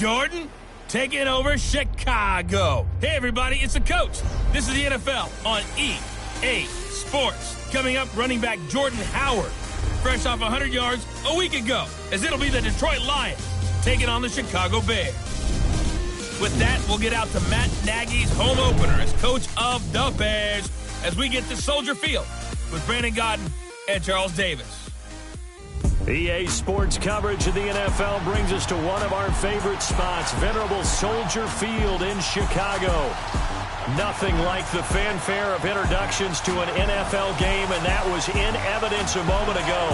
Jordan taking over Chicago. Hey, everybody, it's the coach. This is the NFL on EA Sports. Coming up, running back Jordan Howard, fresh off 100 yards a week ago, as it'll be the Detroit Lions taking on the Chicago Bears. With that, we'll get out to Matt Nagy's home opener as coach of the Bears as we get to Soldier Field with Brandon Gaudin and Charles Davis. EA Sports coverage of the NFL brings us to one of our favorite spots, venerable Soldier Field in Chicago. Nothing like the fanfare of introductions to an NFL game, and that was in evidence a moment ago.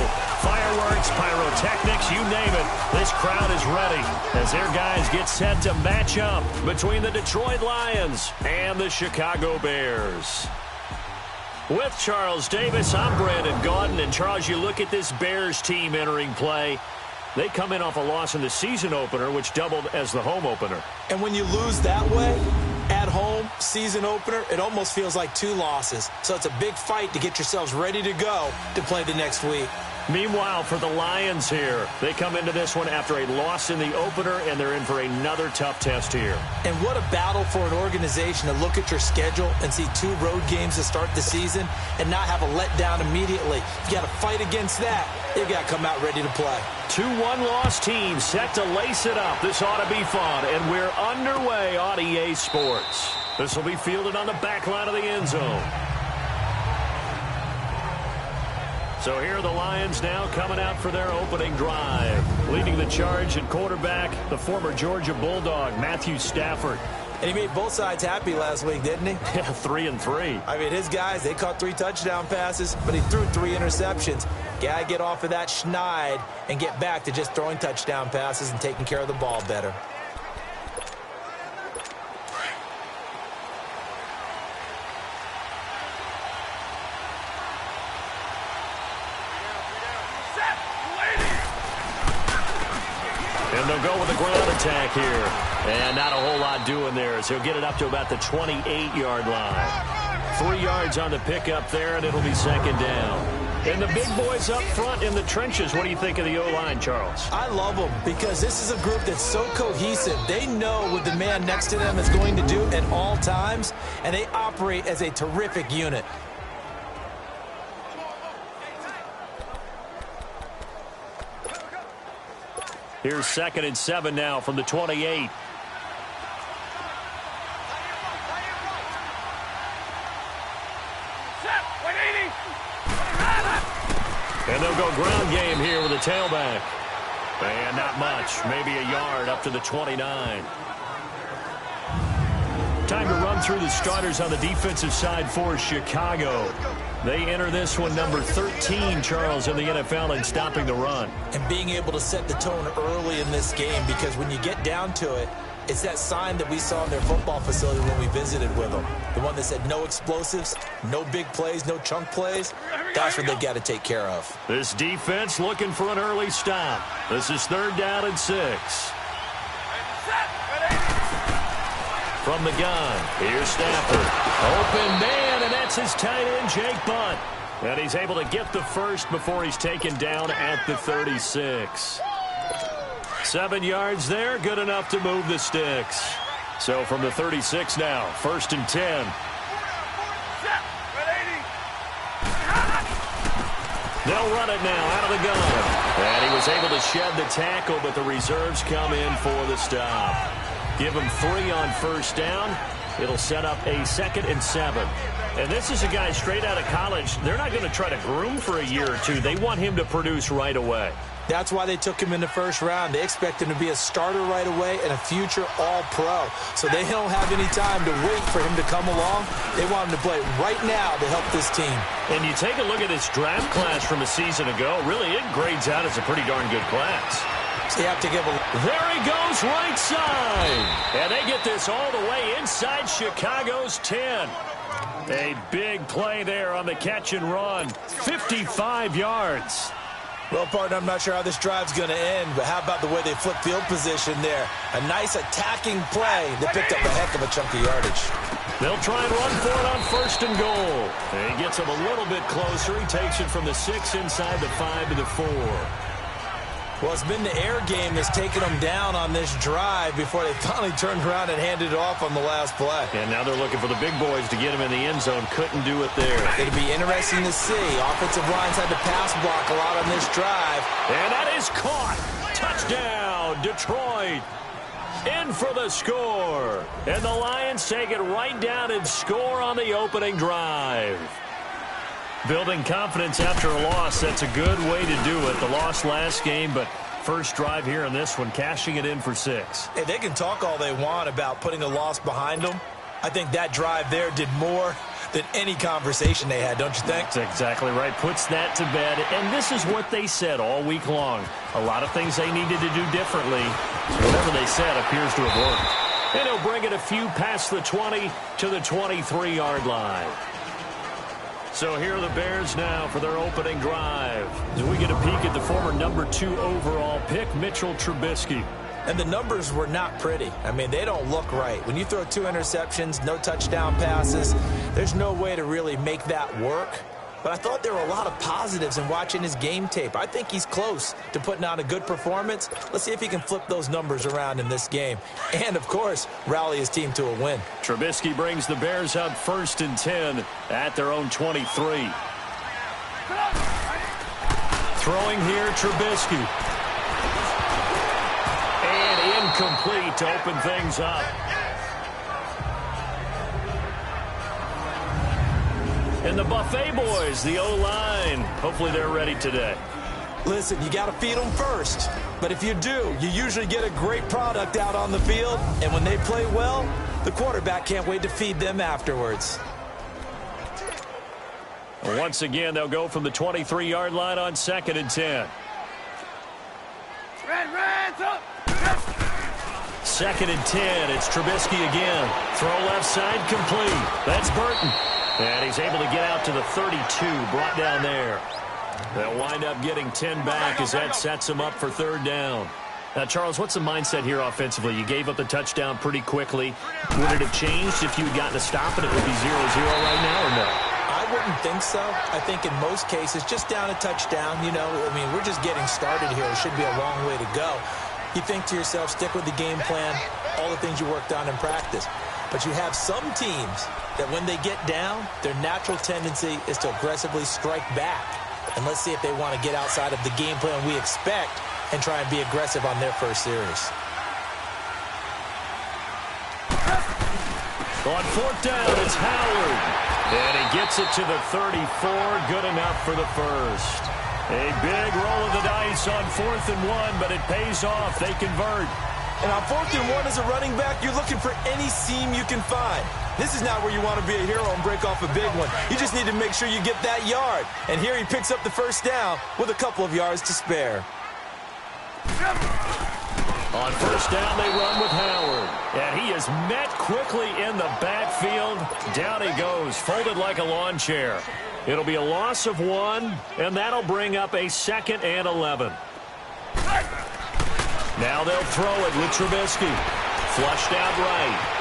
Fireworks, pyrotechnics, you name it. This crowd is ready as their guys get set to match up between the Detroit Lions and the Chicago Bears. With Charles Davis, I'm Brandon Gaudin. And Charles, you look at this Bears team entering play. They come in off a loss in the season opener, which doubled as the home opener. And when you lose that way, at home, season opener, it almost feels like 2 losses. So it's a big fight to get yourselves ready to go to play the next week. Meanwhile, for the Lions here, they come into this one after a loss in the opener, and they're in for another tough test here. And what a battle for an organization to look at your schedule and see 2 road games to start the season and not have a letdown immediately. You got to fight against that. You got to come out ready to play. 2 one-loss teams set to lace it up. This ought to be fun, and we're underway on EA Sports. This will be fielded on the back line of the end zone. So here are the Lions now coming out for their opening drive. Leading the charge at quarterback, the former Georgia Bulldog, Matthew Stafford. And he made both sides happy last week, didn't he? Yeah, 3-3. I mean, his guys, they caught 3 touchdown passes, but he threw 3 interceptions. Got to get off of that schneid and get back to just throwing touchdown passes and taking care of the ball better. And they'll go with the ground attack here. And not a whole lot doing there as he'll get it up to about the 28-yard line. 3 yards on the pickup there, and it'll be second down. And the big boys up front in the trenches, what do you think of the O-line, Charles? I love them because this is a group that's so cohesive. They know what the man next to them is going to do at all times, and they operate as a terrific unit. Here's 2nd and 7 now from the 28. And they'll go ground game here with a tailback. And not much, maybe a yard up to the 29. Time to run through the starters on the defensive side for Chicago. They enter this one number 13, Charles, in the NFL in stopping the run. And being able to set the tone early in this game, because when you get down to it, it's that sign that we saw in their football facility when we visited with them. The one that said no explosives, no big plays, no chunk plays. That's what they've got to take care of. This defense looking for an early stop. This is 3rd down and 6. From the gun, here's Stafford. Open man, and that's his tight end, Jake Butt. And he's able to get the first before he's taken down at the 36. 7 yards there, good enough to move the sticks. So from the 36 now, 1st and 10. They'll run it now out of the gun. And he was able to shed the tackle, but the reserves come in for the stop. Give him 3 on 1st down. It'll set up a 2nd and 7. And this is a guy straight out of college. They're not going to try to groom for a year or 2. They want him to produce right away. That's why they took him in the 1st round. They expect him to be a starter right away and a future all-pro. So they don't have any time to wait for him to come along. They want him to play right now to help this team. And you take a look at this draft class from a season ago. Really, it grades out as a pretty darn good class. So you have to give a... There he goes, right side. And they get this all the way inside Chicago's 10. A big play there on the catch and run. 55 yards. Well, partner, I'm not sure how this drive's going to end, but how about the way they flip field position there? A nice attacking play that picked up a heck of a chunk of yardage. They'll try and run for it on 1st and goal. And he gets him a little bit closer. He takes it from the 6 inside the 5 to the 4. Well, it's been the air game that's taken them down on this drive before they finally turned around and handed it off on the last play. And now they're looking for the big boys to get him in the end zone. Couldn't do it there. It'll be interesting to see. Offensive lines had to pass block a lot on this drive. And that is caught. Touchdown, Detroit. In for the score. And the Lions take it right down and score on the opening drive. Building confidence after a loss, that's a good way to do it. The loss last game, but first drive here in this one, cashing it in for 6. Hey, they can talk all they want about putting a loss behind them. I think that drive there did more than any conversation they had, don't you think? That's exactly right. Puts that to bed. And this is what they said all week long. A lot of things they needed to do differently. Whatever they said appears to have worked. And he'll bring it a few past the 20 to the 23-yard line. So here are the Bears now for their opening drive. As we get a peek at the former number 2 overall pick, Mitchell Trubisky. And the numbers were not pretty. I mean, they don't look right. When you throw 2 interceptions, no touchdown passes, there's no way to really make that work. But I thought there were a lot of positives in watching his game tape. I think he's close to putting out a good performance. Let's see if he can flip those numbers around in this game. And, of course, rally his team to a win. Trubisky brings the Bears up 1st and 10 at their own 23. Throwing here, Trubisky. And incomplete to open things up. And the Buffet boys, the O-line, hopefully they're ready today. Listen, you got to feed them first. But if you do, you usually get a great product out on the field. And when they play well, the quarterback can't wait to feed them afterwards. Once again, they'll go from the 23-yard line on 2nd and 10. 2nd and 10, it's Trubisky again. Throw left side, complete. That's Burton. And he's able to get out to the 32, brought down there. They'll wind up getting 10 back as that sets him up for 3rd down. Now, Charles, what's the mindset here offensively? You gave up the touchdown pretty quickly. Would it have changed if you had gotten a stop and it would be 0-0 right now or no? I wouldn't think so. I think in most cases, just down a touchdown, you know, I mean, we're just getting started here. It should be a long way to go. You think to yourself, stick with the game plan, all the things you worked on in practice. But you have some teams that when they get down, their natural tendency is to aggressively strike back. And let's see if they want to get outside of the game plan we expect and try and be aggressive on their first series. On 4th down, it's Howard. And he gets it to the 34. Good enough for the first. A big roll of the dice on 4th and 1, but it pays off. They convert. And on 4th and 1 as a running back, you're looking for any seam you can find. This is not where you want to be a hero and break off a big one. You just need to make sure you get that yard. And here he picks up the first down with a couple of yards to spare. On 1st down, they run with Howard. And he is met quickly in the backfield. Down he goes, folded like a lawn chair. It'll be a loss of 1, and that'll bring up a 2nd and 11. Now they'll throw it with Trubisky. Flushed out right.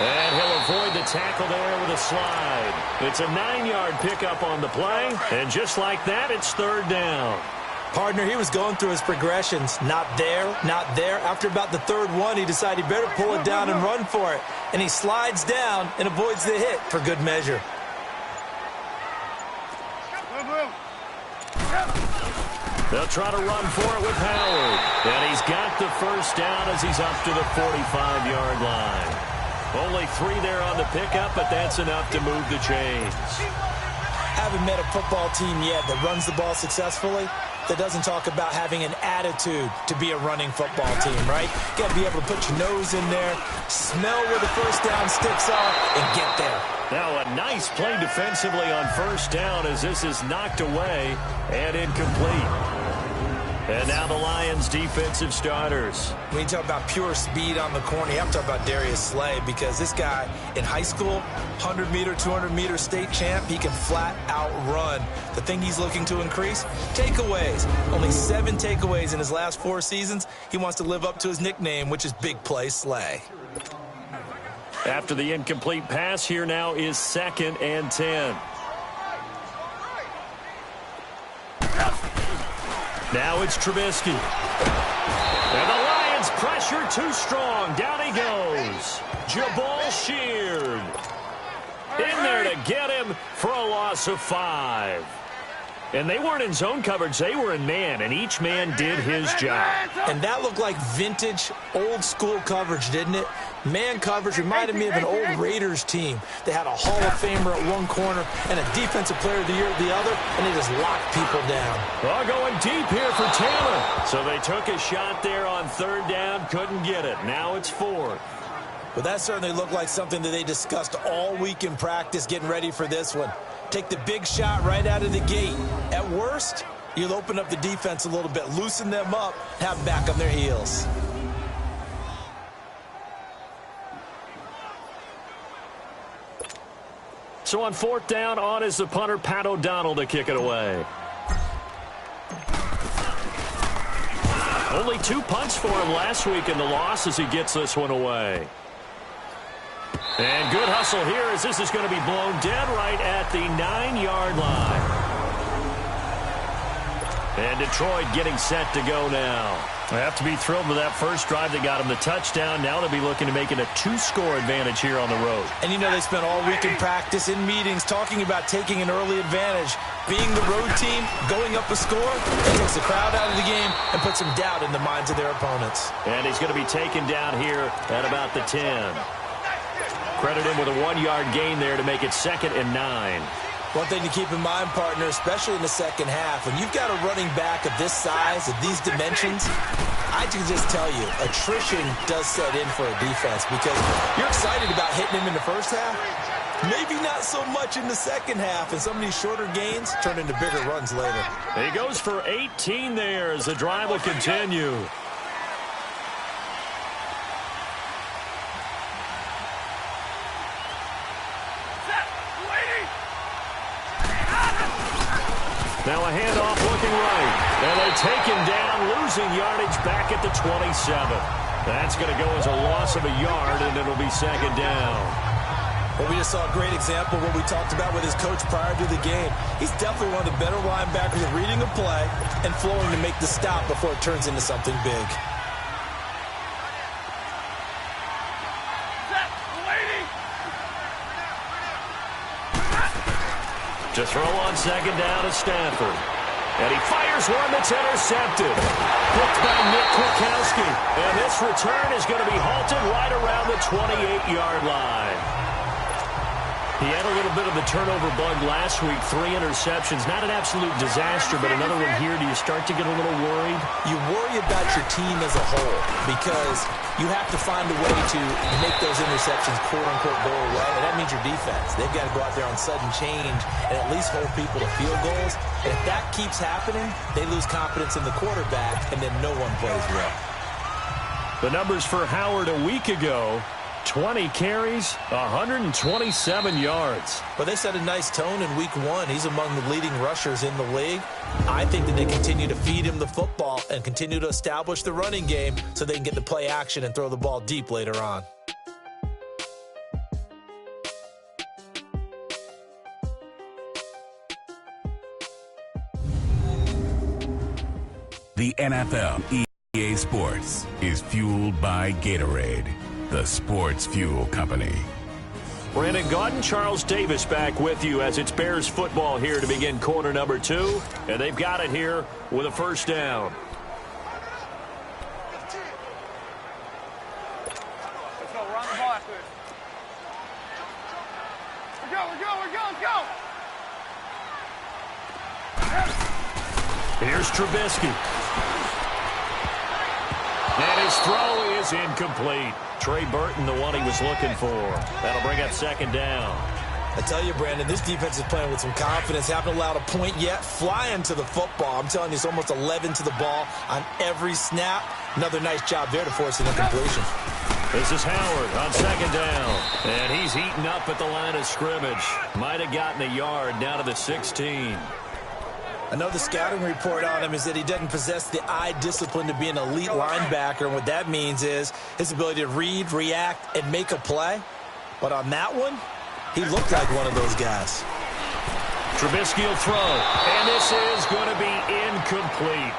And he'll avoid the tackle there with a slide. It's a 9-yard pickup on the play. And just like that, it's 3rd down. Partner, he was going through his progressions. Not there, not there. After about the 3rd one, he decided he better pull it down and run for it. And he slides down and avoids the hit for good measure. They'll try to run for it with Howard. And he's got the first down as he's up to the 45-yard line. Only 3 there on the pickup, but that's enough to move the chains. Haven't met a football team yet that runs the ball successfully, that doesn't talk about having an attitude to be a running football team, right? You got to be able to put your nose in there, smell where the first down sticks are, and get there. Now a nice play defensively on 1st down as this is knocked away and incomplete. And now the Lions defensive starters. When you talk about pure speed on the corner, you have to talk about Darius Slay, because this guy in high school, 100-meter, 200-meter state champ, he can flat out run. The thing he's looking to increase, takeaways. Only 7 takeaways in his last 4 seasons. He wants to live up to his nickname, which is Big Play Slay. After the incomplete pass, here now is 2nd and 10. Now it's Trubisky. And the Lions pressure too strong. Down he goes. Jabal Sheard in there to get him for a loss of 5. And they weren't in zone coverage. They were in man, and each man did his job. And that looked like vintage, old-school coverage, didn't it? Man coverage reminded me of an old Raiders team. They had a Hall of Famer at one corner and a Defensive Player of the Year at the other, and they just locked people down. Well, going deep here for Taylor. So they took a shot there on 3rd down, couldn't get it. Now it's 4th. But that certainly looked like something that they discussed all week in practice getting ready for this one. Take the big shot right out of the gate. At worst, you'll open up the defense a little bit, loosen them up, have them back on their heels. So on 4th down, on is the punter, Pat O'Donnell, to kick it away. Only 2 punts for him last week in the loss as he gets this one away. And good hustle here as this is going to be blown dead right at the 9-yard line. And Detroit getting set to go now. They have to be thrilled with that first drive that got them the touchdown. Now they'll be looking to make it a 2-score advantage here on the road. And you know they spent all week in practice, in meetings, talking about taking an early advantage. Being the road team, going up a score, it takes the crowd out of the game and puts some doubt in the minds of their opponents. And he's going to be taken down here at about the 10. Credit him with a 1-yard gain there to make it 2nd and 9. One thing to keep in mind, partner, especially in the second half, when you've got a running back of this size, of these dimensions, I can just tell you, attrition does set in for a defense because you're excited about hitting him in the first half. Maybe not so much in the second half, and some of these shorter gains turn into bigger runs later. He goes for 18 there as the drive will continue. Now a handoff looking right. And they take him down, losing yardage back at the 27. That's going to go as a loss of a yard, and it'll be 2nd down. Well, we just saw a great example of what we talked about with his coach prior to the game. He's definitely one of the better linebackers at reading a play and flowing to make the stop before it turns into something big. To throw on 2nd down is Stafford. And he fires one that's intercepted. Picked by Nick Kwiatkowski. And this return is going to be halted right around the 28-yard line. He had a little bit of the turnover bug last week. 3 interceptions. Not an absolute disaster, but another one here. Do you start to get a little worried? You worry about your team as a whole because you have to find a way to make those interceptions, quote-unquote, go away. And that means your defense. They've got to go out there on sudden change and at least hold people to field goals. And if that keeps happening, they lose confidence in the quarterback, and then no one plays well. The numbers for Howard a week ago: 20 carries, 127 yards. But they set a nice tone in week 1. He's among the leading rushers in the league. I think that they continue to feed him the football and continue to establish the running game so they can get the play action and throw the ball deep later on. The NFL EA Sports is fueled by Gatorade, the sports fuel company. Brandon Gaudin, Charles Davis back with you as it's Bears football here to begin quarter number 2. And they've got it here with a 1st down. Let's go. We're on the ball after this. We're go. Here's Trubisky. And his throw is incomplete. Trey Burton, the one he was looking for. That'll bring up 2nd down. I tell you, Brandon, this defense is playing with some confidence. Haven't allowed a point yet. Flying to the football. I'm telling you, it's almost 11 to the ball on every snap. Another nice job there to force an incompletion. This is Howard on 2nd down. And he's heating up at the line of scrimmage. Might have gotten a yard down to the 16. I know the scouting report on him is that he doesn't possess the eye discipline to be an elite linebacker. And what that means is his ability to read, react, and make a play. But on that one, he looked like one of those guys. Trubisky will throw. And this is going to be incomplete.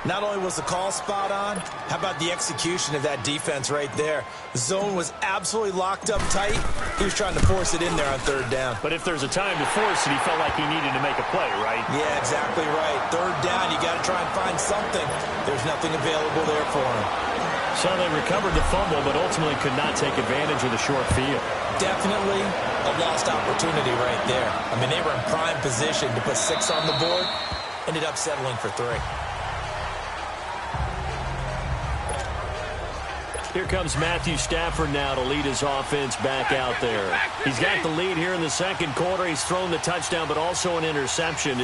Not only was the call spot on, how about the execution of that defense right there? The zone was absolutely locked up tight. He was trying to force it in there on third down. But if there's a time to force it, he felt like he needed to make a play, right? Yeah, exactly right. Third down, you got to try and find something. There's nothing available there for him. So they recovered the fumble, but ultimately could not take advantage of the short field. Definitely a lost opportunity right there. I mean, they were in prime position to put 6 on the board. Ended up settling for 3. Here comes Matthew Stafford now to lead his offense back out there. He's got the lead here in the second quarter. He's thrown the touchdown, but also an interception.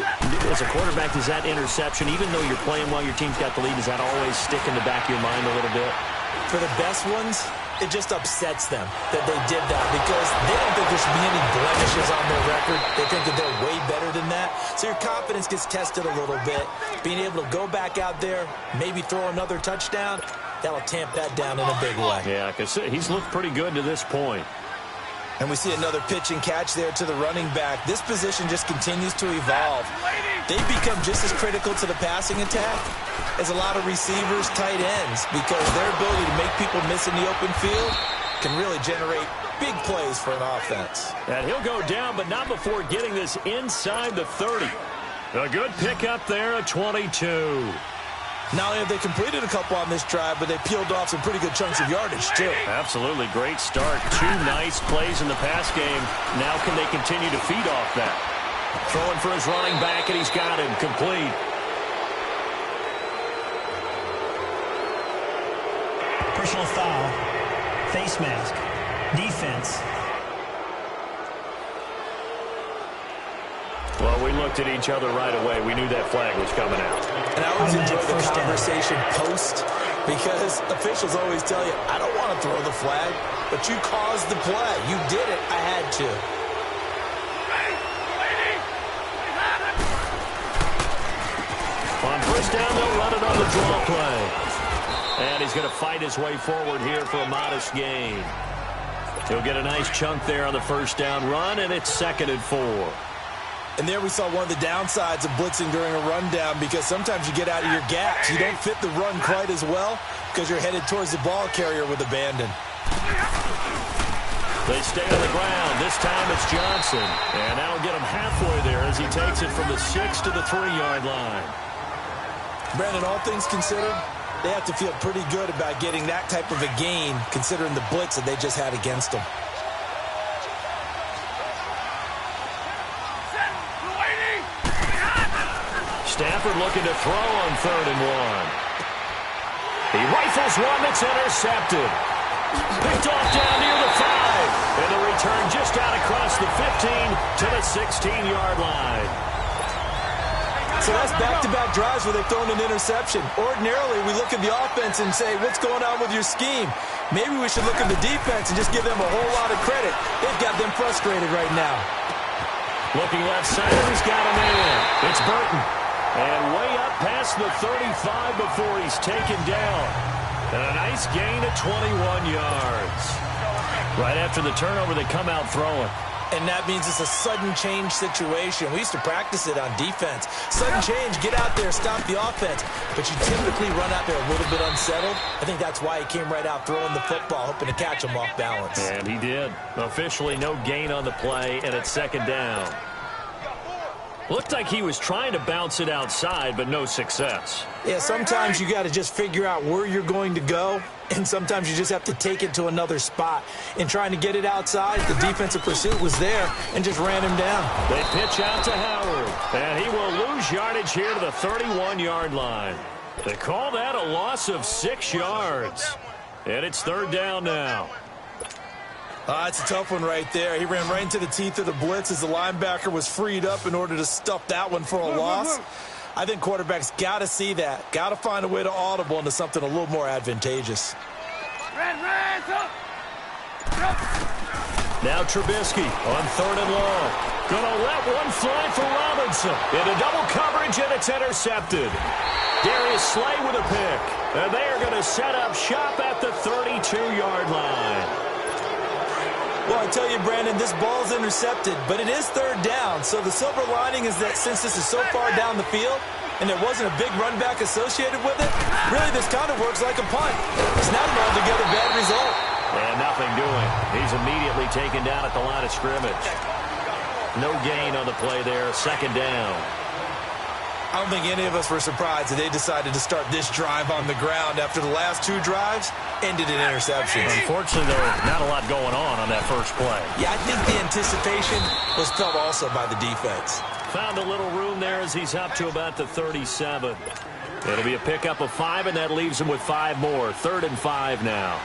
As a quarterback, does that interception, even though you're playing while your team's got the lead, does that always stick in the back of your mind a little bit? For the best ones, it just upsets them that they did that because they don't think there should be any blemishes on their record. They think that they're way better than that. So your confidence gets tested a little bit. Being able to go back out there, maybe throw another touchdown, that'll tamp that down in a big way. Yeah, because he's looked pretty good to this point. And we see another pitch and catch there to the running back. This position just continues to evolve. They become just as critical to the passing attack as a lot of receivers, tight ends, because their ability to make people miss in the open field can really generate big plays for an offense. And he'll go down, but not before getting this inside the 30. A good pickup there at 22. Not only have they completed a couple on this drive, but they peeled off some pretty good chunks of yardage, too. Absolutely. Great start. 2 nice plays in the pass game. Now can they continue to feed off that? Throwing for his running back, and he's got him complete. Personal foul. Face mask. Defense. Well, we looked at each other right away. We knew that flag was coming out. And I always enjoy the conversation post because officials always tell you, I don't want to throw the flag, but you caused the play. You did it. I had to. On first down, they'll run it on the draw play. And he's going to fight his way forward here for a modest gain. He'll get a nice chunk there on the first down run, and it's 2nd and 4. And there we saw one of the downsides of blitzing during a rundown because sometimes you get out of your gaps. You don't fit the run quite as well because you're headed towards the ball carrier with abandon. They stay on the ground. This time it's Johnson. And that'll get him halfway there as he takes it from the 6 to the 3-yard line. Brandon, all things considered, they have to feel pretty good about getting that type of a gain considering the blitz that they just had against them. Stafford looking to throw on 3rd and 1. He rifles one that's intercepted. Picked off down near the 5. And the return just out across the 15 to the 16-yard line. So that's back-to-back drives where they've thrown an interception. Ordinarily, we look at the offense and say, what's going on with your scheme? Maybe we should look at the defense and just give them a whole lot of credit. They've got them frustrated right now. Looking left side, he's got him in. It's Burton. And way up past the 35 before he's taken down. And a nice gain of 21 yards. Right after the turnover, they come out throwing. And that means it's a sudden change situation. We used to practice it on defense. Sudden change, get out there, stop the offense. But you typically run out there a little bit unsettled. I think that's why he came right out throwing the football, hoping to catch him off balance. And he did. Officially no gain on the play, and it's 2nd down. Looked like he was trying to bounce it outside, but no success. Yeah, sometimes you got to just figure out where you're going to go, and sometimes you just have to take it to another spot. In trying to get it outside, the defensive pursuit was there and just ran him down. They pitch out to Howard, and he will lose yardage here to the 31-yard line. They call that a loss of 6 yards, and it's 3rd down now. It's a tough one right there. He ran right into the teeth of the blitz as the linebacker was freed up in order to stuff that one for a loss. I think quarterbacks got to see that. Got to find a way to audible into something a little more advantageous. Now Trubisky on 3rd and long. Gonna let one fly for Robinson. Into double coverage, and it's intercepted. Darius Slay with a pick. And they are going to set up shop at the 32-yard line. Well, I tell you, Brandon, this ball's intercepted, but it is 3rd down. So the silver lining is that since this is so far down the field, and there wasn't a big run back associated with it, really this kind of works like a punt. It's not an altogether bad result. And nothing doing. He's immediately taken down at the line of scrimmage. No gain on the play there. Second down. I don't think any of us were surprised that they decided to start this drive on the ground after the last 2 drives ended in interceptions. Unfortunately, there was not a lot going on that first play. Yeah, I think the anticipation was felt also by the defense. Found a little room there as he's up to about the 37. It'll be a pickup of 5, and that leaves him with 5 more. 3rd and 5 now.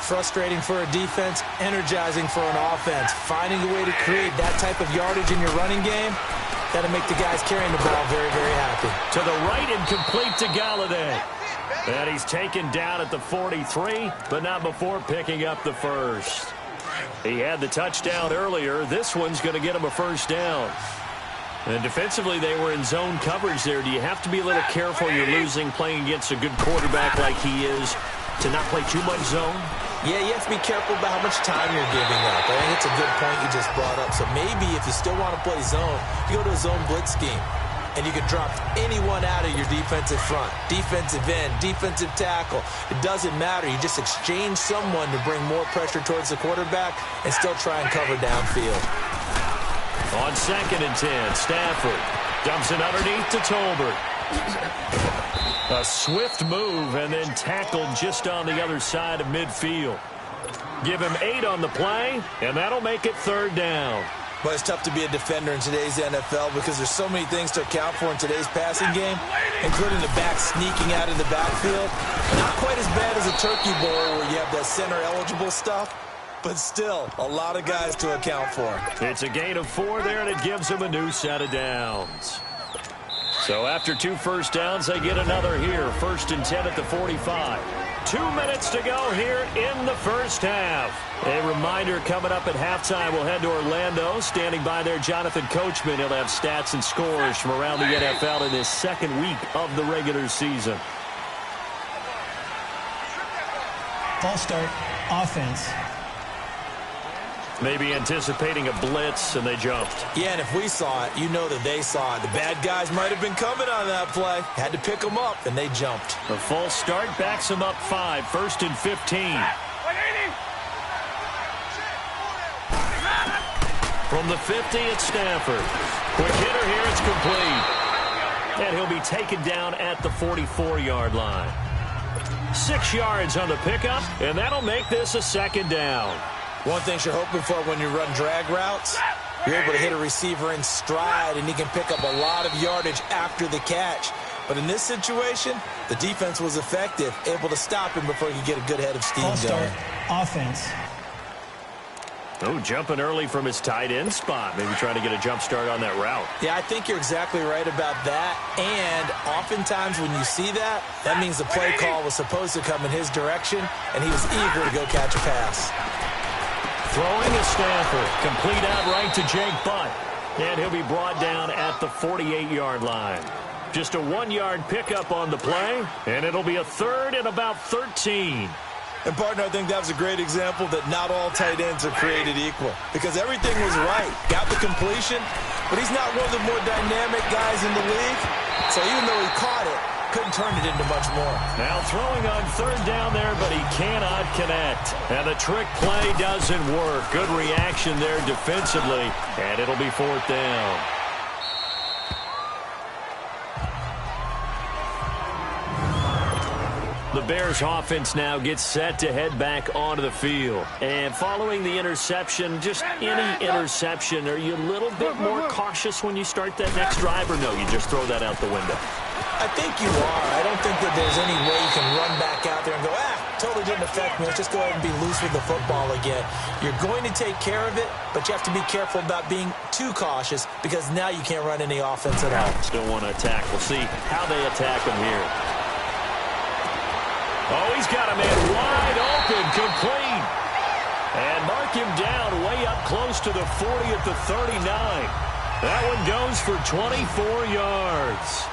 Frustrating for a defense, energizing for an offense. Finding a way to create that type of yardage in your running game, that'll make the guys carrying the ball very, very happy. To the right and complete to Galladay. And he's taken down at the 43, but not before picking up the first. He had the touchdown earlier. This one's going to get him a first down. And defensively, they were in zone coverage there. Do you have to be a little careful? You're losing playing against a good quarterback like he is to not play too much zone? Yeah, you have to be careful about how much time you're giving up. I think it's a good point you just brought up. So maybe if you still want to play zone, you go to a zone blitz scheme. And you can drop anyone out of your defensive front. Defensive end, defensive tackle. It doesn't matter. You just exchange someone to bring more pressure towards the quarterback and still try and cover downfield. On 2nd and 10, Stafford dumps it underneath to Tolbert. A swift move and then tackled just on the other side of midfield. Give him 8 on the play, and that'll make it 3rd down. But it's tough to be a defender in today's NFL because there's so many things to account for in today's passing game, including the back sneaking out of the backfield. Not quite as bad as a turkey bowl where you have that center-eligible stuff, but still a lot of guys to account for. It's a gain of 4 there, and it gives him a new set of downs. So after 2 first downs, they get another here. 1st and 10 at the 45. 2 minutes to go here in the first half. A reminder coming up at halftime, we'll head to Orlando. Standing by there, Jonathan Coachman. He'll have stats and scores from around the NFL in this 2nd week of the regular season. Ball start, offense. Maybe anticipating a blitz, and they jumped. Yeah, and if we saw it, you know that they saw it. The bad guys might have been coming on that play. Had to pick them up, and they jumped. The false start backs them up 5. 1st and 15. From the 50, it's Stafford. Quick hitter here, it's complete. And he'll be taken down at the 44-yard line. 6 yards on the pickup, and that'll make this a 2nd down. One thing you're hoping for when you run drag routes, you're able to hit a receiver in stride, and he can pick up a lot of yardage after the catch. But in this situation, the defense was effective, able to stop him before he could get a good head of steam going. Start, offense. Oh, jumping early from his tight end spot. Maybe trying to get a jump start on that route. Yeah, I think you're exactly right about that. And oftentimes when you see that, that means the play call was supposed to come in his direction, and he was eager to go catch a pass. Throwing to Stafford. Complete out right to Jake Butt. And he'll be brought down at the 48-yard line. Just a 1-yard pickup on the play, and it'll be a 3rd and about 13. And, partner, I think that was a great example that not all tight ends are created equal. Because everything was right. Got the completion, but he's not one of the more dynamic guys in the league. So even though he caught it, couldn't turn it into much more. Now throwing on 3rd down there, but he cannot connect. And the trick play doesn't work. Good reaction there defensively, and it'll be 4th down. The Bears offense now gets set to head back onto the field. And following the interception, just any interception, are you a little bit more cautious when you start that next drive, or no, you just throw that out the window? I think you are. I don't think that there's any way you can run back out there and go, totally didn't affect me. Let's just go ahead and be loose with the football again. You're going to take care of it, but you have to be careful about being too cautious because now you can't run any offense at all. Still want to attack. We'll see how they attack him here. Oh, he's got a man wide open, complete. And mark him down way up close to the 40 at the 39. That one goes for 24 yards.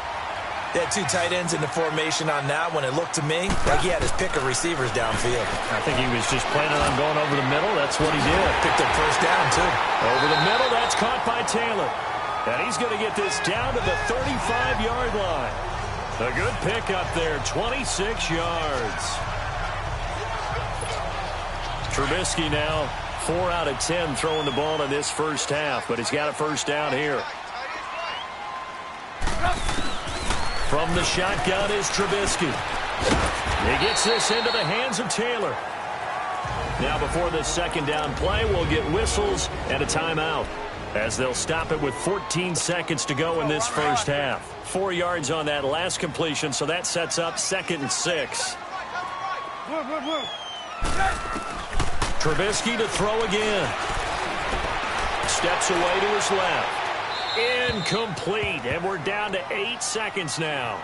They had 2 tight ends in the formation on that one. It looked to me like he had his pick of receivers downfield. I think he was just planning on going over the middle. That's what he did. Picked up first down, too. Over the middle, that's caught by Taylor. And he's going to get this down to the 35-yard line. A good pick up there, 26 yards. Trubisky now 4 out of 10 throwing the ball in this first half, but he's got a first down here. From the shotgun is Trubisky. He gets this into the hands of Taylor. Now before this second down play, we'll get whistles and a timeout, as they'll stop it with 14 seconds to go in this first half. 4 yards on that last completion, so that sets up 2nd and 6. Trubisky to throw again. Steps away to his left. Incomplete, and we're down to 8 seconds now.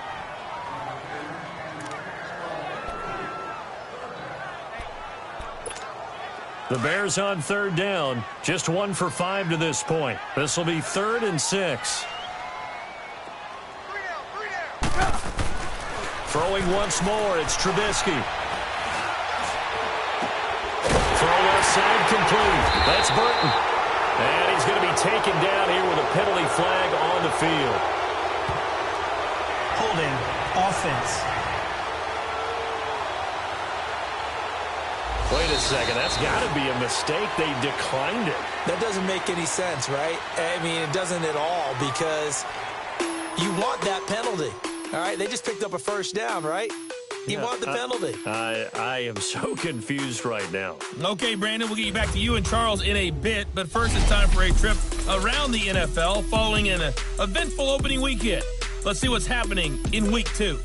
The Bears on 3rd down, just 1 for 5 to this point. This will be 3rd and 6. Throwing once more, it's Trubisky. Throw left side complete. That's Burton. And he's going to be taken down here with a penalty flag on the field. Holding. Offense. Wait a second. That's got to be a mistake. They declined it. That doesn't make any sense, right? I mean, it doesn't at all, because you want that penalty. All right? They just picked up a first down, right? You want the penalty. I am so confused right now. Okay, Brandon, we'll get you back to you and Charles in a bit, but first it's time for a trip around the NFL following an eventful opening weekend. Let's see what's happening in Week 2.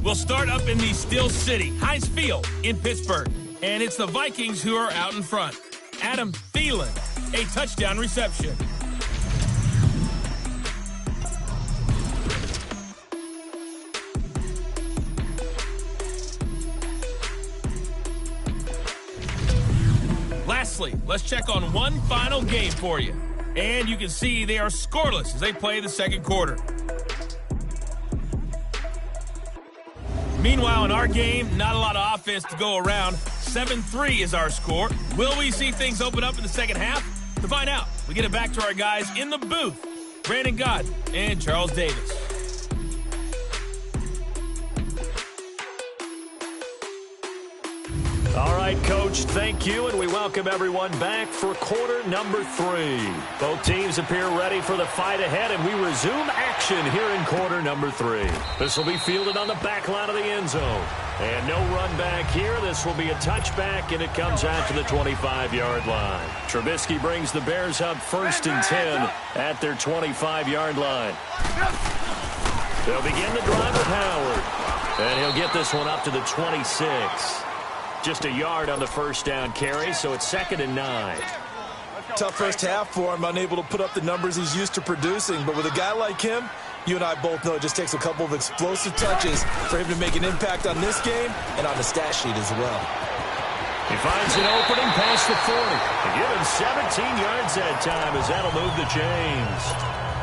We'll start up in the Steel City, Heinz Field in Pittsburgh, and it's the Vikings who are out in front. Adam Thielen, a touchdown reception. Lastly, let's check on one final game for you. And you can see they are scoreless as they play the second quarter. Meanwhile, in our game, not a lot of offense to go around. 7-3 is our score. Will we see things open up in the second half? To find out, we get it back to our guys in the booth, Brandon Gott and Charles Davis. All right, Coach, thank you, and we welcome everyone back for quarter number 3. Both teams appear ready for the fight ahead, and we resume action here in quarter number 3. This will be fielded on the back line of the end zone. And no run back here. This will be a touchback, and it comes out to the 25-yard line. Trubisky brings the Bears up 1st and 10 at their 25-yard line. They'll begin the drive with Howard, and he'll get this one up to the 26. Just a yard on the first down carry, so it's 2nd and 9. Tough first half for him, unable to put up the numbers he's used to producing. But with a guy like him, you and I both know it just takes a couple of explosive touches for him to make an impact on this game and on the stat sheet as well. He finds an opening past the 40. They give him 17 yards that time, as that'll move the chains.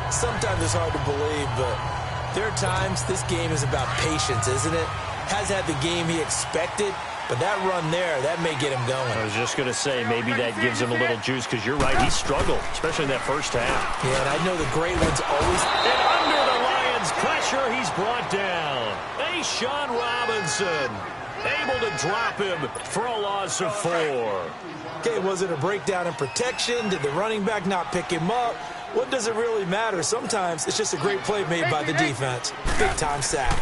Sometimes it's hard to believe, but there are times this game is about patience, isn't it? Has had the game he expected, but that run there, that may get him going. I was just going to say, maybe that gives him a little juice, because you're right, he struggled, especially in that first half. Yeah, and I know the great ones always... And under the Lions' pressure, he's brought down. A'Shawn Robinson, able to drop him for a loss of 4. Okay, was it a breakdown in protection? Did the running back not pick him up? What does it really matter? Sometimes it's just a great play made by the defense. Big-time sack.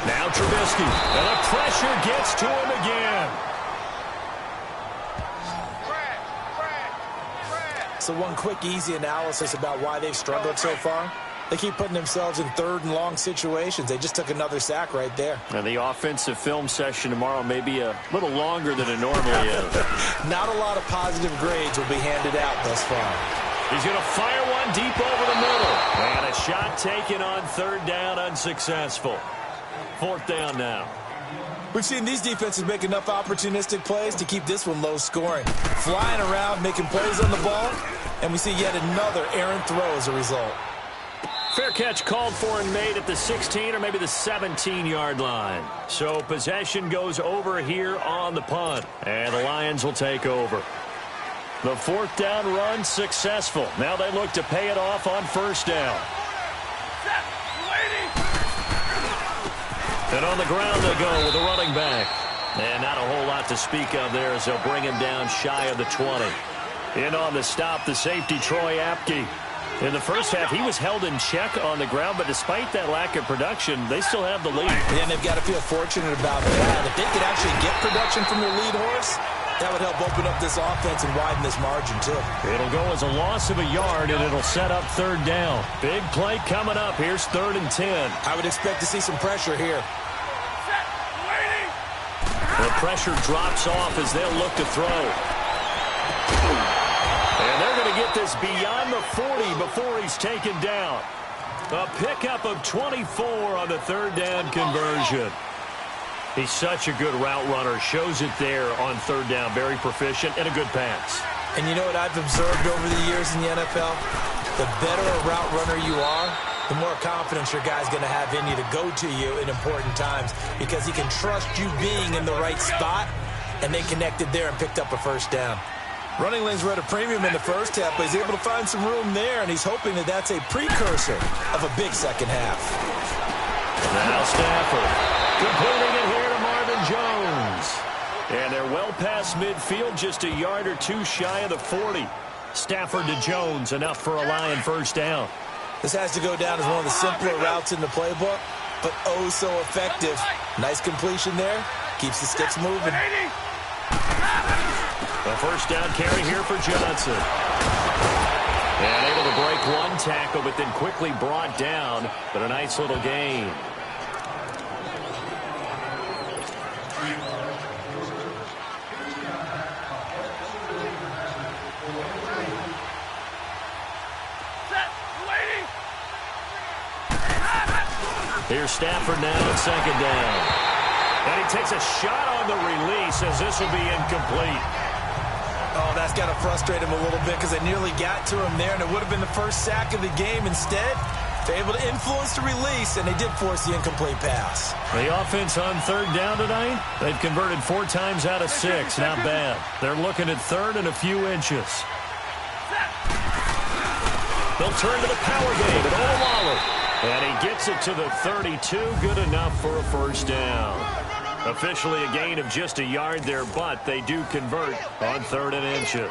Now Trubisky, and the pressure gets to him again. So one quick, easy analysis about why they've struggled so far. They keep putting themselves in 3rd and long situations. They just took another sack right there. And the offensive film session tomorrow may be a little longer than it normally is. Not a lot of positive grades will be handed out thus far. He's going to fire one deep over the middle. And a shot taken on 3rd down, unsuccessful. 4th down now. We've seen these defenses make enough opportunistic plays to keep this one low scoring. Flying around, making plays on the ball, and we see yet another errant throw as a result. Fair catch called for and made at the 16 or maybe the 17-yard line. So possession goes over here on the punt, and the Lions will take over. The fourth down run successful. Now they look to pay it off on first down. And on the ground they go with the running back. And not a whole lot to speak of there as they'll bring him down shy of the 20. In on the stop, the safety, Troy Apke. In the first half, he was held in check on the ground, but despite that lack of production, they still have the lead. And they've got to feel fortunate about that. If they could actually get production from their lead horse, that would help open up this offense and widen this margin, too. It'll go as a loss of a yard, and it'll set up third down. Big play coming up. Here's 3rd and 10. I would expect to see some pressure here. The pressure drops off as they'll look to throw. And they're going to get this beyond the 40 before he's taken down. A pickup of 24 on the third down conversion. He's such a good route runner. Shows it there on third down. Very proficient and a good pass. And you know what I've observed over the years in the NFL? The better a route runner you are, the more confidence your guy's going to have in you to go to you in important times because he can trust you being in the right spot, and they connected there and picked up a first down. Running lanes were at a premium in the first half, but he's able to find some room there, and he's hoping that that's a precursor of a big second half. Now Stafford completing it here to Marvin Jones. And they're well past midfield, just a yard or two shy of the 40. Stafford to Jones, enough for a Lion first down. This has to go down as one of the simpler routes in the playbook, but oh so effective. Nice completion there. Keeps the sticks moving. A first down carry here for Johnson. And able to break one tackle, but then quickly brought down. But a nice little gain. Here's Stafford now at second down. And he takes a shot on the release as this will be incomplete. Oh, that's got to frustrate him a little bit because they nearly got to him there, and it would have been the first sack of the game. Instead, they're able to influence the release, and they did force the incomplete pass. The offense on third down tonight, they've converted 4 times out of 6. Not bad. They're looking at third and a few inches. They'll turn to the power game at Olawale. And he gets it to the 32. Good enough for a first down. Officially a gain of just a yard there, but they do convert on 3rd and inches.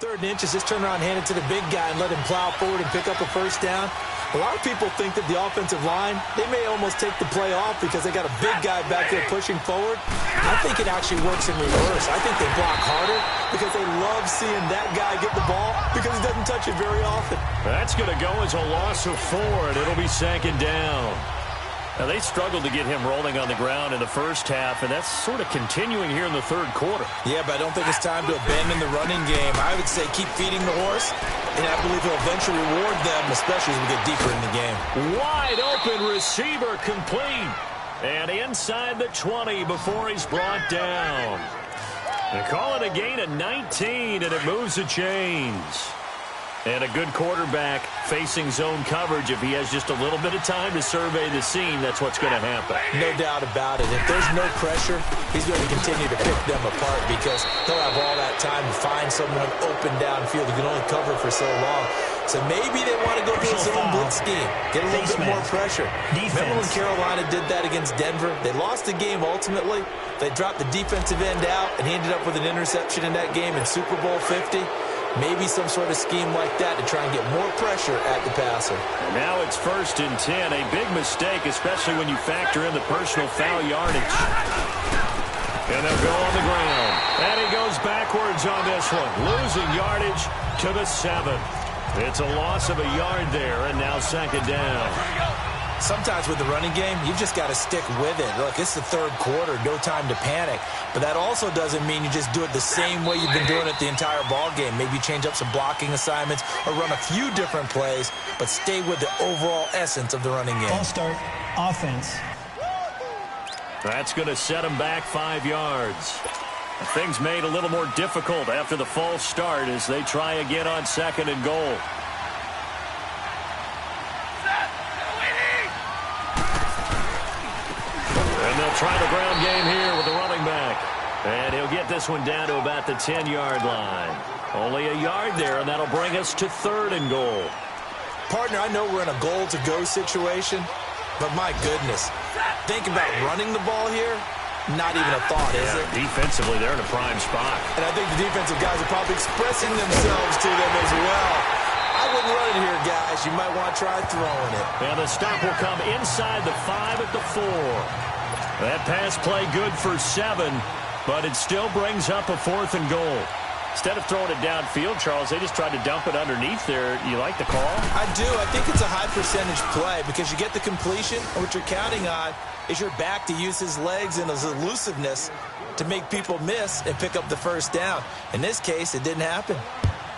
3rd and inches, just turn around, hand it to the big guy, and let him plow forward and pick up a first down. A lot of people think that the offensive line, they may almost take the play off because they got a big guy back there pushing forward. I think it actually works in reverse. I think they block harder because they love seeing that guy get the ball because he doesn't touch it very often. That's going to go as a loss of 4, and it'll be 2nd down. Now, they struggled to get him rolling on the ground in the first half, and that's sort of continuing here in the 3rd quarter. Yeah, but I don't think it's time to abandon the running game. I would say keep feeding the horse, and I believe he'll eventually reward them, especially as we get deeper in the game. Wide open receiver complete. And inside the 20 before he's brought down. They call it a gain of 19, and it moves the chains. And a good quarterback facing zone coverage. If he has just a little bit of time to survey the scene, that's what's going to happen. No doubt about it. If there's no pressure, he's going to continue to pick them apart because he'll have all that time to find someone open downfield. He can only cover for so long. So maybe they want to go to a zone blitz scheme. Get a little bit more pressure. Remember when Carolina did that against Denver? They lost the game ultimately. They dropped the defensive end out, and he ended up with an interception in that game in Super Bowl 50. Maybe some sort of scheme like that to try and get more pressure at the passer. And now it's 1st and 10. A big mistake, especially when you factor in the personal foul yardage. And they'll go on the ground. And he goes backwards on this one. Losing yardage to the 7. It's a loss of a yard there, and now 2nd down. Sometimes with the running game, you've just got to stick with it. Look, it's the 3rd quarter, no time to panic. But that also doesn't mean you just do it the same way you've been doing it the entire ball game. Maybe change up some blocking assignments or run a few different plays, but stay with the overall essence of the running game. Ball start, offense. That's going to set him back 5 yards. Things made a little more difficult after the false start as they try again on 2nd and goal. And they'll try the ground game here with the running back. And he'll get this one down to about the 10-yard line. Only a yard there, and that'll bring us to 3rd and goal. Partner, I know we're in a goal-to-go situation, but my goodness, think about running the ball here. Not even a thought, is it? Defensively, they're in a prime spot. And I think the defensive guys are probably expressing themselves to them as well. I wouldn't run it here, guys. You might want to try throwing it. And the stop will come inside the 5 at the 4. That pass play good for 7. But it still brings up a 4th and goal. Instead of throwing it downfield, Charles, they just tried to dump it underneath there. You like the call? I do. I think it's a high percentage play because you get the completion, and what you're counting on is your back to use his legs and his elusiveness to make people miss and pick up the first down. In this case, it didn't happen.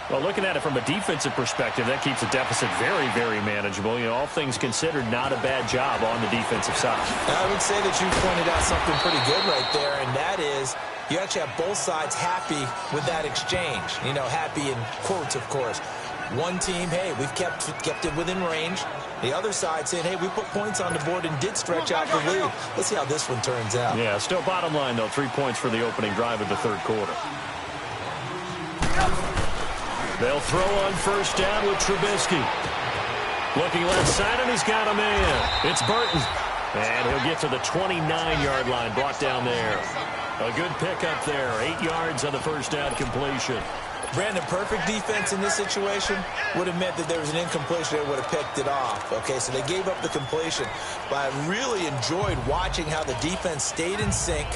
Well, looking at it from a defensive perspective, that keeps the deficit very, very manageable. You know, all things considered, not a bad job on the defensive side. I would say that you pointed out something pretty good right there, and that is you actually have both sides happy with that exchange. You know, happy in quotes, of course. One team, hey, we've kept it within range. The other side saying, hey, we put points on the board and did stretch out the lead. Let's see how this one turns out. Yeah, still bottom line, though, 3 points for the opening drive of the 3rd quarter. They'll throw on first down with Trubisky. Looking left side, and he's got a man. It's Burton. And he'll get to the 29-yard line, brought down there. A good pickup there. 8 yards on the first down completion. Brandon, perfect defense in this situation would have meant that there was an incompletion. They would have picked it off. Okay, so they gave up the completion. But I really enjoyed watching how the defense stayed in sync,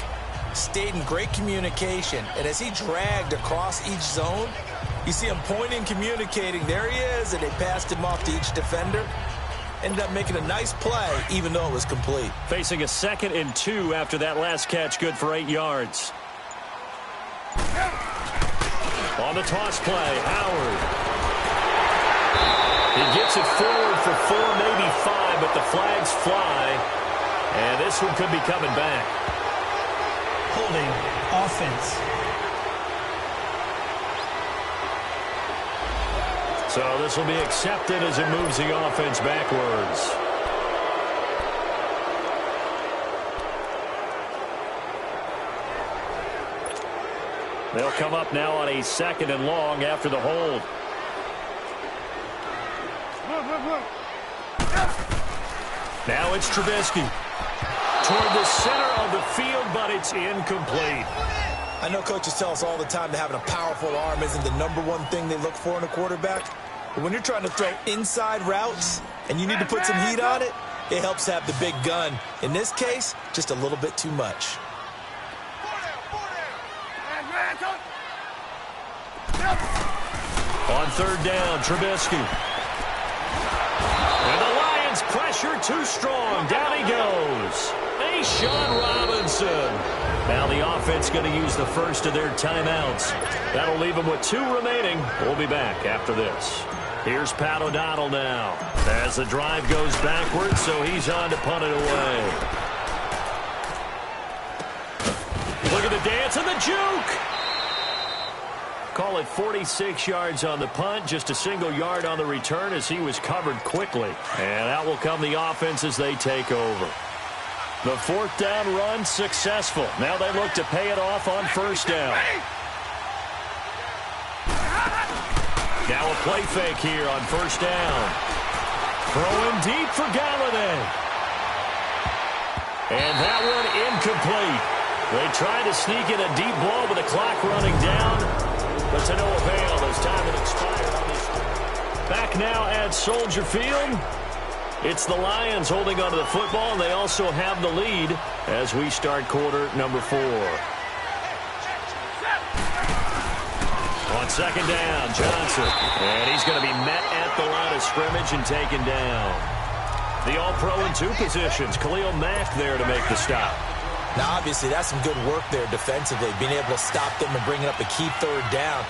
stayed in great communication. And as he dragged across each zone, you see him pointing, communicating. There he is, and they passed him off to each defender. Ended up making a nice play, even though it was complete. Facing a 2nd and 2 after that last catch, good for 8 yards. On the toss play, Howard. He gets it forward for 4, maybe 5, but the flags fly. And this one could be coming back. Holding offense. So this will be accepted as it moves the offense backwards. They'll come up now on a 2nd and long after the hold. Now it's Trubisky. Toward the center of the field, but it's incomplete. I know coaches tell us all the time that having a powerful arm isn't the #1 thing they look for in a quarterback. But when you're trying to throw inside routes and you need to put some heat on it, it helps have the big gun. In this case, just a little bit too much. On 3rd down, Trubisky. And the Lions pressure too strong. Down he goes. Sean Robinson. Now the offense going to use the first of their timeouts. That'll leave them with 2 remaining. We'll be back after this. Here's Pat O'Donnell now. As the drive goes backwards, so he's on to punt it away. Look at the dance and the juke. Call it 46 yards on the punt, just a single yard on the return as he was covered quickly. And out will come the offense as they take over. The 4th down run successful. Now they look to pay it off on first down. Now a play fake here on first down. Throwing deep for Galladay. And that one incomplete. They tried to sneak in a deep ball with the clock running down, but to no avail as time had expired on this. Back now at Soldier Field. It's the Lions holding onto the football, and they also have the lead as we start quarter number 4. On 2nd down, Johnson. And he's going to be met at the line of scrimmage and taken down. The All-Pro in 2 positions. Khalil Mack there to make the stop. Now, obviously, that's some good work there defensively, being able to stop them and bringing up a key 3rd down.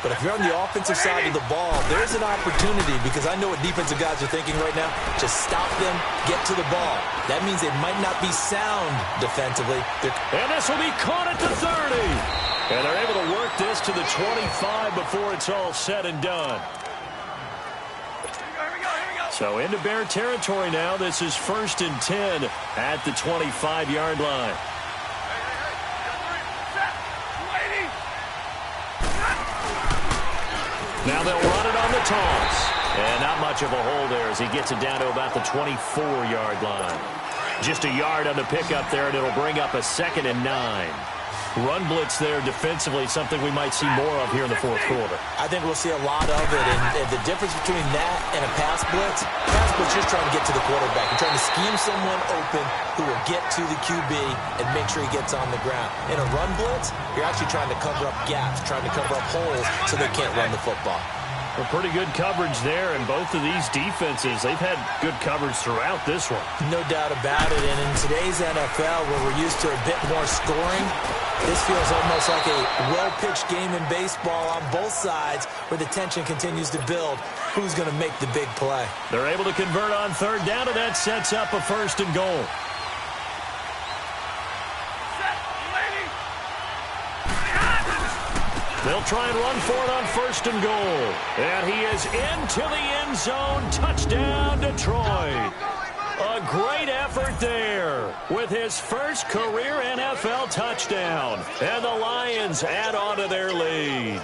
But if you're on the offensive side of the ball, there's an opportunity, because I know what defensive guys are thinking right now. Just stop them, get to the ball. That means they might not be sound defensively. And this will be caught at the 30. And they're able to work this to the 25 before it's all said and done. So into Bear territory now. This is 1st and 10 at the 25-yard line. Now they'll run it on the toss. And not much of a hole there as he gets it down to about the 24-yard line. Just a yard on the pickup there, and it'll bring up a 2nd and 9. Run blitz there defensively, something we might see more of here in the fourth quarter. I think we'll see a lot of it, and the difference between that and a pass blitz just trying to get to the quarterback. You're trying to scheme someone open who will get to the QB and make sure he gets on the ground. In a run blitz, you're actually trying to cover up gaps, trying to cover up holes so they can't run the football. Well, pretty good coverage there, and both of these defenses, they've had good coverage throughout this one. No doubt about it, and in today's NFL, where we're used to a bit more scoring, this feels almost like a well-pitched game in baseball on both sides where the tension continues to build. Who's going to make the big play? They're able to convert on 3rd down, and that sets up a 1st and goal. They'll try and run for it on 1st and goal. And he is into the end zone. Touchdown, Detroit. A great effort there with his first career NFL touchdown. And the Lions add on to their lead.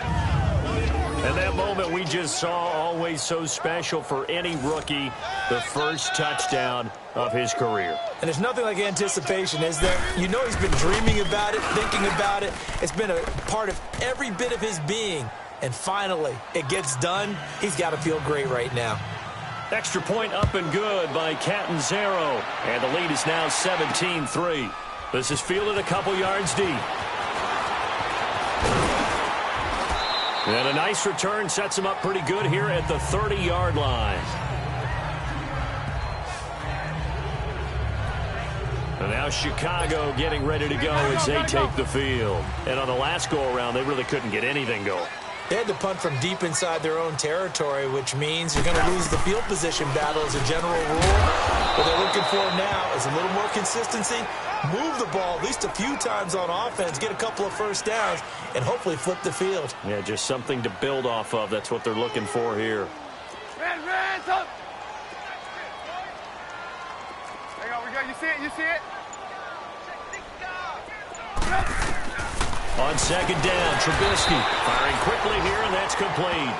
And that moment we just saw, always so special for any rookie, the first touchdown of his career. And there's nothing like anticipation, is there? You know he's been dreaming about it, thinking about it. It's been a part of every bit of his being. And finally, it gets done. He's got to feel great right now. Extra point up and good by Catanzaro. And the lead is now 17-3. This is fielded a couple yards deep. And a nice return sets him up pretty good here at the 30-yard line. And now Chicago getting ready to go as they take the field. And on the last go-around, they really couldn't get anything going. They had to punt from deep inside their own territory, which means you're going to lose the field position battle as a general rule. What they're looking for now is a little more consistency, move the ball at least a few times on offense, get a couple of 1st downs, and hopefully flip the field. Yeah, just something to build off of. That's what they're looking for here. Hands up. Hang on, we got, you see it, you see it? On 2nd down, Trubisky firing quickly here, and that's complete.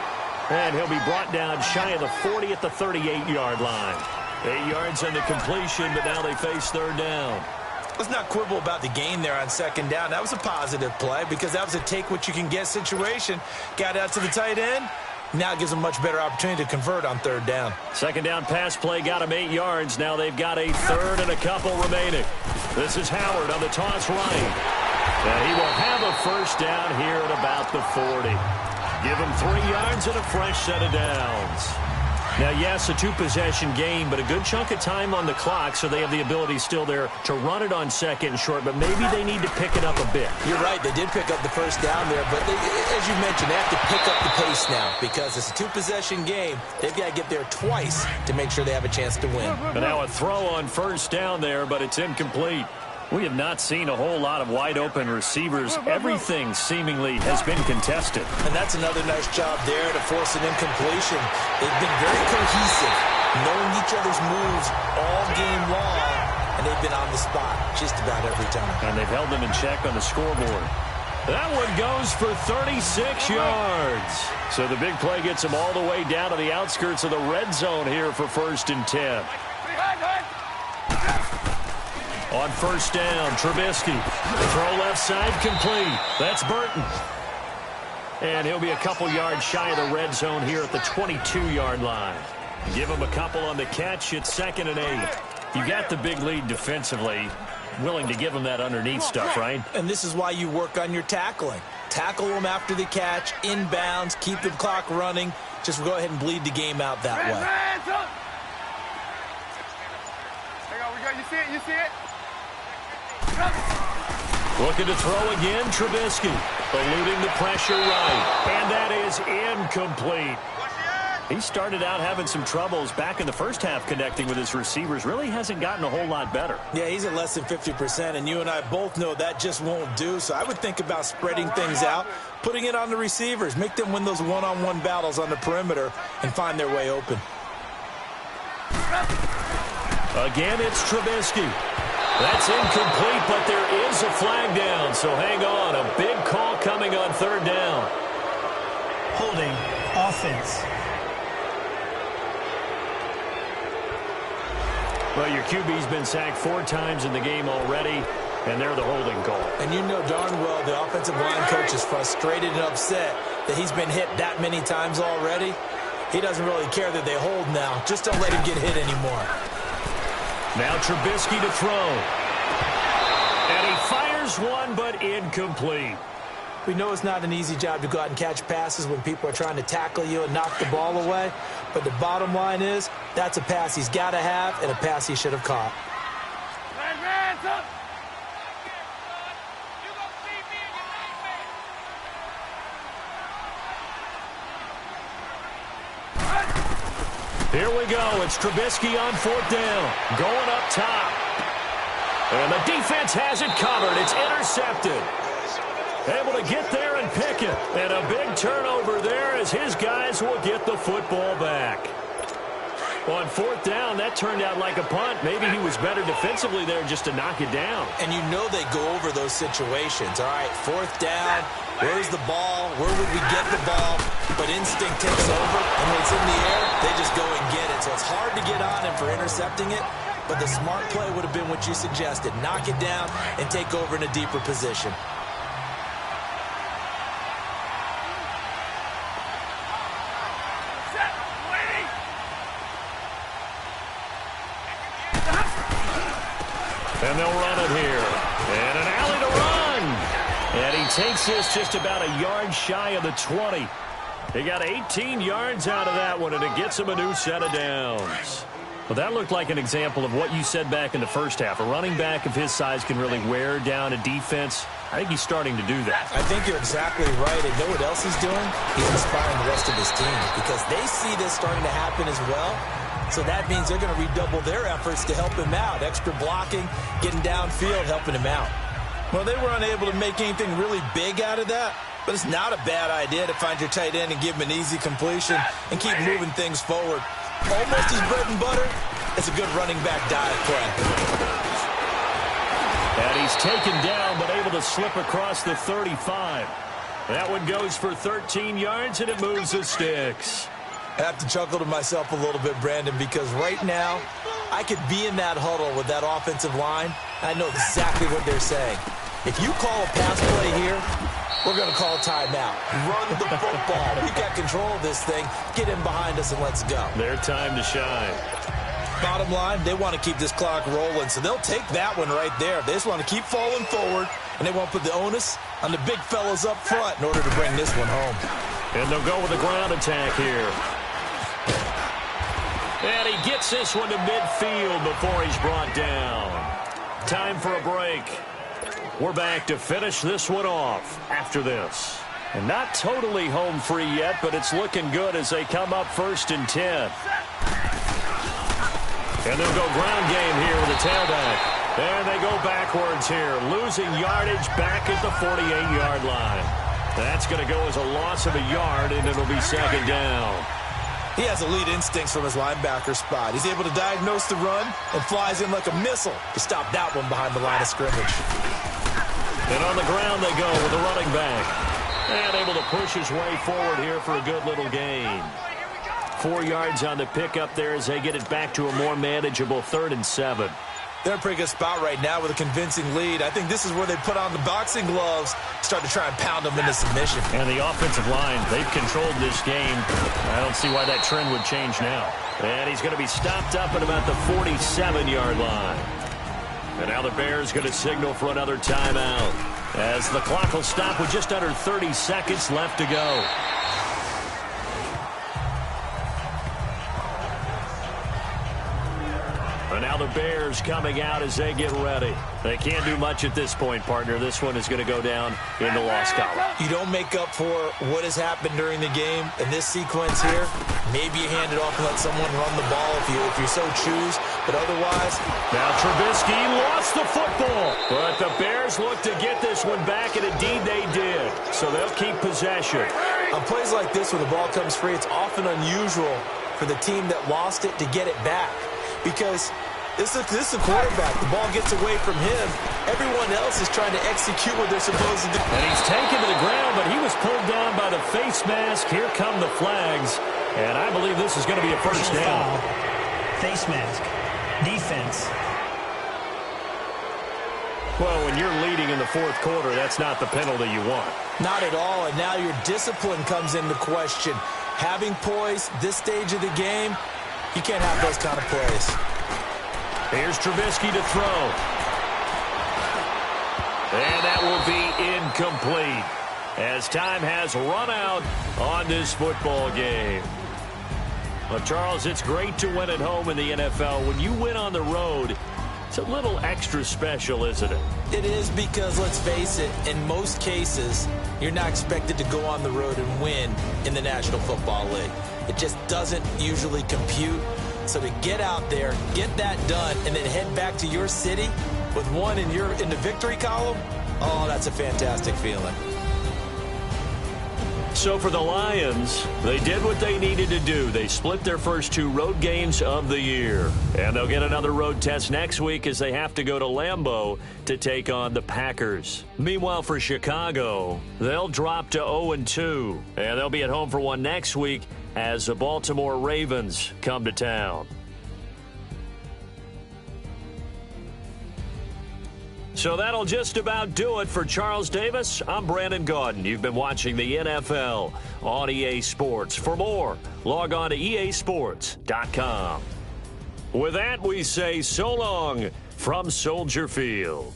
And he'll be brought down shy of the 40 at the 38-yard line. 8 yards on the completion, but now they face 3rd down. Let's not quibble about the gain there on 2nd down. That was a positive play because that was a take-what-you-can-get situation. Got out to the tight end. Now it gives them a much better opportunity to convert on 3rd down. 2nd down pass play got him 8 yards. Now they've got a 3rd and a couple remaining. This is Howard on the toss right. And he will have a 1st down here at about the 40. Give him 3 yards and a fresh set of downs. Now, yes, a 2-possession game, but a good chunk of time on the clock, so they have the ability still there to run it on 2nd and short, but maybe they need to pick it up a bit. You're right. They did pick up the 1st down there, but as you mentioned, they have to pick up the pace now because it's a 2-possession game. They've got to get there twice to make sure they have a chance to win. And now a throw on 1st down there, but it's incomplete. We have not seen a whole lot of wide-open receivers. Everything seemingly has been contested. And that's another nice job there to force an incompletion. They've been very cohesive, knowing each other's moves all game long, and they've been on the spot just about every time. And they've held them in check on the scoreboard. That one goes for 36 yards. So the big play gets them all the way down to the outskirts of the red zone here for 1st and 10. On 1st down, Trubisky. The throw left side complete. That's Burton. And he'll be a couple yards shy of the red zone here at the 22-yard line. Give him a couple on the catch. It's 2nd and 8. You got the big lead defensively. Willing to give him that underneath stuff, right? And this is why you work on your tackling. Tackle them after the catch, inbounds, keep the clock running. Just go ahead and bleed the game out that way. Hang on, we got, you see it, you see it? Looking to throw again, Trubisky. Eluding the pressure right. And that is incomplete. He started out having some troubles back in the first half connecting with his receivers. Really hasn't gotten a whole lot better. Yeah, he's at less than 50%, and you and I both know that just won't do. So I would think about spreading things out, putting it on the receivers, make them win those one-on-one battles on the perimeter and find their way open. Again, it's Trubisky. That's incomplete, but there is a flag down, so hang on. A big call coming on 3rd down. Holding offense. Well, your QB's been sacked 4 times in the game already, and they're the holding call. And you know darn well the offensive line coach is frustrated and upset that he's been hit that many times already. He doesn't really care that they hold now. Just don't let him get hit anymore. Now Trubisky to throw. And he fires one, but incomplete. We know it's not an easy job to go out and catch passes when people are trying to tackle you and knock the ball away. But the bottom line is, that's a pass he's got to have and a pass he should have caught. Here we go. It's Trubisky on 4th down. Going up top. And the defense has it covered. It's intercepted. Able to get there and pick it. And a big turnover there as his guys will get the football back. On 4th down, that turned out like a punt. Maybe he was better defensively there just to knock it down. And you know they go over those situations. All right, 4th down. Where's the ball? Where would we get the ball? But instinct takes over, and when it's in the air, they just go and get it. So it's hard to get on him for intercepting it, but the smart play would have been what you suggested. Knock it down and take over in a deeper position. And they'll run it here. And an alley to run. And he takes this just about a yard shy of the 20. He got 18 yards out of that one, and it gets him a new set of downs. Well, that looked like an example of what you said back in the first half. A running back of his size can really wear down a defense. I think he's starting to do that. I think you're exactly right. And know what else he's doing? He's inspiring the rest of his team because they see this starting to happen as well. So that means they're going to redouble their efforts to help him out. Extra blocking, getting downfield, helping him out. Well, they were unable to make anything really big out of that, but it's not a bad idea to find your tight end and give him an easy completion and keep moving things forward. Almost his bread and butter. It's a good running back dive play. And he's taken down, but able to slip across the 35. That one goes for 13 yards, and it moves the sticks. I have to chuckle to myself a little bit, Brandon, because right now I could be in that huddle with that offensive line. I know exactly what they're saying. If you call a pass play here, we're going to call timeout. Run the football. We got control of this thing. Get in behind us and let's go. Their time to shine. Bottom line, they want to keep this clock rolling, so they'll take that one right there. They just want to keep falling forward, and they won't put the onus on the big fellas up front in order to bring this one home. And they'll go with a ground attack here. And he gets this one to midfield before he's brought down. Time for a break. We're back to finish this one off after this. And not totally home free yet, but it's looking good as they come up 1st and 10. And they'll go ground game here with a tailback. And they go backwards here, losing yardage back at the 48-yard line. That's going to go as a loss of a yard, and it'll be 2nd down. He has elite instincts from his linebacker spot. He's able to diagnose the run and flies in like a missile to stop that one behind the line of scrimmage. And on the ground they go with the running back. And able to push his way forward here for a good little gain. 4 yards on the pickup there as they get it back to a more manageable 3rd and 7. They're in a pretty good spot right now with a convincing lead. I think this is where they put on the boxing gloves, start to try and pound them into submission. And the offensive line, they've controlled this game. I don't see why that trend would change now. And he's going to be stopped up at about the 47-yard line. And now the Bears going to signal for another timeout as the clock will stop with just under 30 seconds left to go. And now the Bears coming out as they get ready. They can't do much at this point, partner. This one is going to go down in the loss column. You don't make up for what has happened during the game in this sequence here. Maybe you hand it off and let someone run the ball if you so choose. But otherwise... Now Trubisky lost the football. But the Bears look to get this one back, and indeed they did. So they'll keep possession. On plays like this, when the ball comes free, it's often unusual for the team that lost it to get it back. Because this is the quarterback. The ball gets away from him. Everyone else is trying to execute what they're supposed to do. And he's taken to the ground, but he was pulled down by the face mask. Here come the flags. And I believe this is going to be a first down. Foul. Face mask. Defense. Well, when you're leading in the fourth quarter, that's not the penalty you want. Not at all, and now your discipline comes into question. Having poise this stage of the game, you can't have those kind of plays. Here's Trubisky to throw. And that will be incomplete as time has run out on this football game. Well, Charles, it's great to win at home in the NFL. When you win on the road, it's a little extra special, isn't it? It is because, let's face it, in most cases, you're not expected to go on the road and win in the National Football League. It just doesn't usually compute. So to get out there, get that done, and then head back to your city with one in the victory column, oh, that's a fantastic feeling. So for the Lions, they did what they needed to do. They split their first 2 road games of the year. And they'll get another road test next week as they have to go to Lambeau to take on the Packers. Meanwhile, for Chicago, they'll drop to 0-2. And they'll be at home for one next week as the Baltimore Ravens come to town. So that'll just about do it for Charles Davis. I'm Brandon Gaudin. You've been watching the NFL on EA Sports. For more, log on to easports.com. With that, we say so long from Soldier Field.